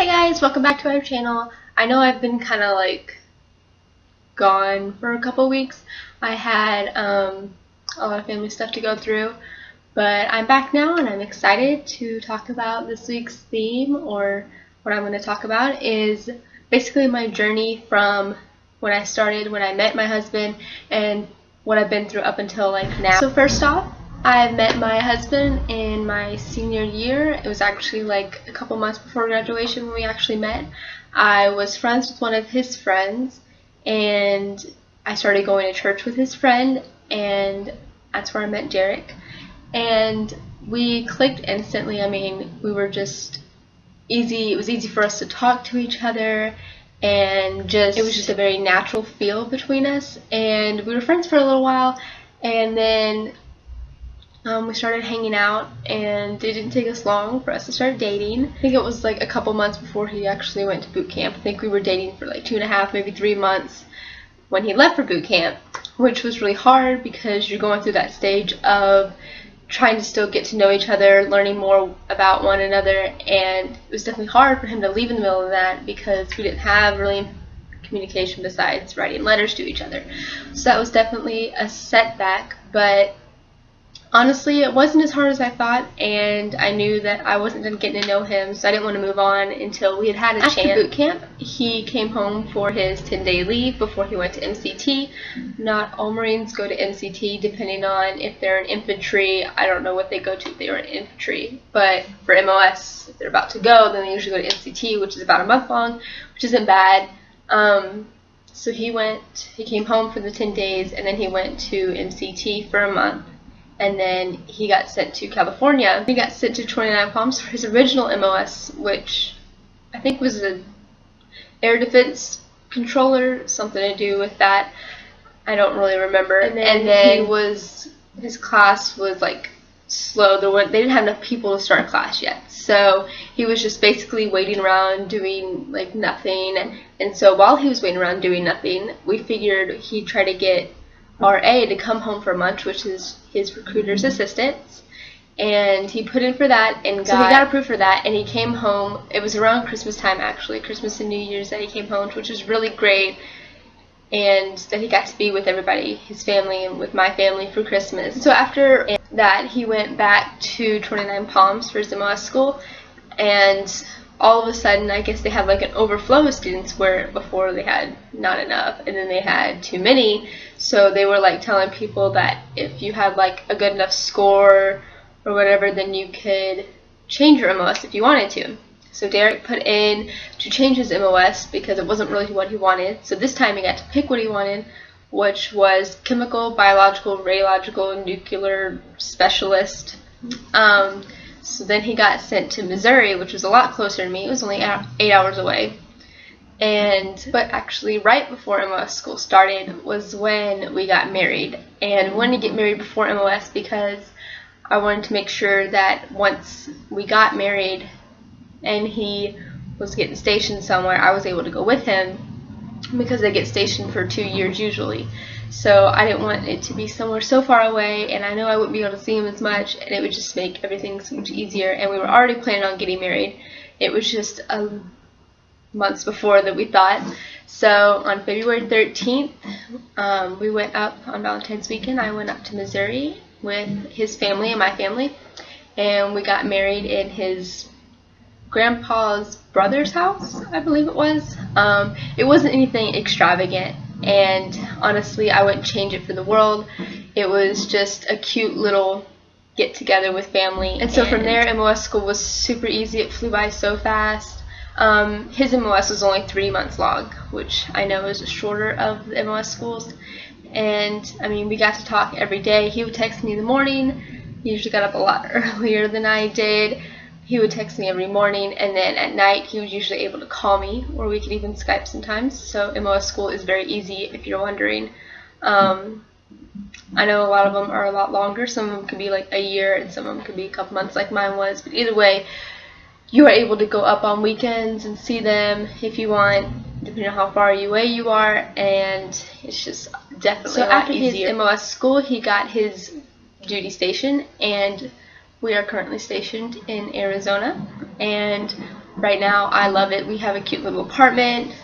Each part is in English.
Hi guys, welcome back to our channel. I know I've been kind of like gone for a couple weeks. I had a lot of family stuff to go through, but I'm back now and I'm excited to talk about this week's theme, or what I'm going to talk about is basically my journey from when I met my husband and what I've been through up until like now. So first off, I met my husband in my senior year. It was actually like a couple months before graduation when we actually met. I was friends with one of his friends, and I started going to church with his friend, and that's where I met Derek. And we clicked instantly. I mean, we were just easy. It was easy for us to talk to each other, and it was just a very natural feel between us. And we were friends for a little while, and then we started hanging out, and it didn't take us long for us to start dating. I think it was like a couple months before he actually went to boot camp. I think we were dating for like 2.5, maybe 3 months when he left for boot camp, which was really hard because you're going through that stage of trying to still get to know each other, learning more about one another, and it was definitely hard for him to leave in the middle of that because we didn't have really communication besides writing letters to each other. So that was definitely a setback, but honestly, it wasn't as hard as I thought, and I knew that I wasn't done getting to know him, so I didn't want to move on until we had had a chance. After boot camp, he came home for his 10-day leave before he went to MCT. Not all Marines go to MCT, depending on if they're in infantry. I don't know what they go to if they were in infantry, but for MOS, if they're about to go, then they usually go to MCT, which is about a month long, which isn't bad. So he came home for the 10 days, and then he went to MCT for a month. And then he got sent to California. He got sent to 29 Palms for his original MOS, which I think was an air defense controller, something to do with that. I don't really remember. And then his class was like slow. They didn't have enough people to start a class yet. So he was just basically waiting around doing like nothing. And so while he was waiting around doing nothing, we figured he'd try to get RA to come home for lunch, which is his recruiter's assistants, and he put in for that, and so he got approved for that, and he came home. It was around Christmas time, actually, Christmas and New Year's, that he came home, which was really great, and that he got to be with everybody, his family, and with my family for Christmas. So after that, he went back to 29 Palms for his MOS school, and all of a sudden, I guess they had like an overflow of students where before they had not enough, and then they had too many. So they were like telling people that if you had like a good enough score or whatever, then you could change your MOS if you wanted to. So Derek put in to change his MOS because it wasn't really what he wanted. So this time he got to pick what he wanted, which was chemical, biological, radiological, nuclear specialist. So then he got sent to Missouri, which was a lot closer to me. It was only 8 hours away. But actually right before MOS school started was when we got married. And I wanted to get married before MOS because I wanted to make sure that once we got married and he was getting stationed somewhere, I was able to go with him because they get stationed for 2 years usually. So I didn't want it to be somewhere so far away, and I know I wouldn't be able to see him as much, and it would just make everything so much easier. And we were already planning on getting married. It was just months before that we thought. So on February 13th, we went up on Valentine's weekend. I went up to Missouri with his family and my family, and we got married in his grandpa's brother's house, I believe it was. It wasn't anything extravagant, and honestly, I wouldn't change it for the world. It was just a cute little get together with family. And so from there, MOS school was super easy. It flew by so fast. His MOS was only 3 months long, which I know is shorter of the MOS schools. And I mean, we got to talk every day. He would text me in the morning. He usually got up a lot earlier than I did. He would text me every morning, and then at night he was usually able to call me, or we could even Skype sometimes. So MOS school is very easy if you're wondering. I know a lot of them are a lot longer. Some of them could be like a year, and some of them could be a couple months like mine was. But either way, you are able to go up on weekends and see them if you want, depending on how far away you are, and it's just definitely a lot easier. After his MOS school, he got his duty station, and we are currently stationed in Arizona, and right now. I love it. We have a cute little apartment.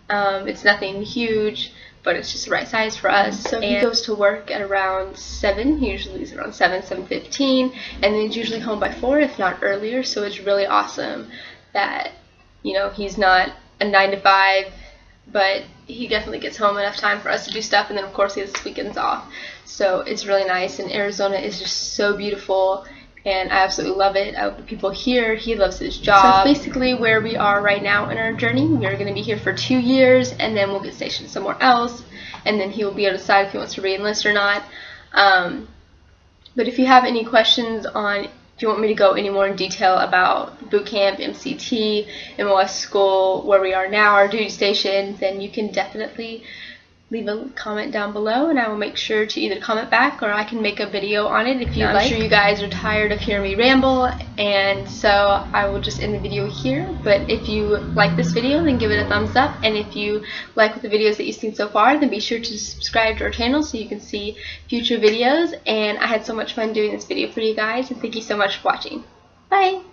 It's nothing huge, but it's just the right size for us. So he goes to work at around 7. He usually leaves around 7:15, and then he's usually home by 4, if not earlier. So it's really awesome that, you know, he's not a 9 to 5, but he definitely gets home enough time for us to do stuff. And then of course he has his weekends off. So it's really nice, and Arizona is just so beautiful, and I absolutely love it. I love the people here. He loves his job. So that's basically where we are right now in our journey. We are going to be here for 2 years, and then we'll get stationed somewhere else, and then he will be able to decide if he wants to re-enlist or not. But if you have any questions on, if you want me to go any more in detail about boot camp, MCT, MOS school, where we are now, our duty station, then you can definitely leave a comment down below, and I will make sure to either comment back or I can make a video on it if you'd like. I'm sure you guys are tired of hearing me ramble, and so I will just end the video here. But if you like this video, then give it a thumbs up, and if you like the videos that you've seen so far, then be sure to subscribe to our channel so you can see future videos. And I had so much fun doing this video for you guys, and thank you so much for watching. Bye!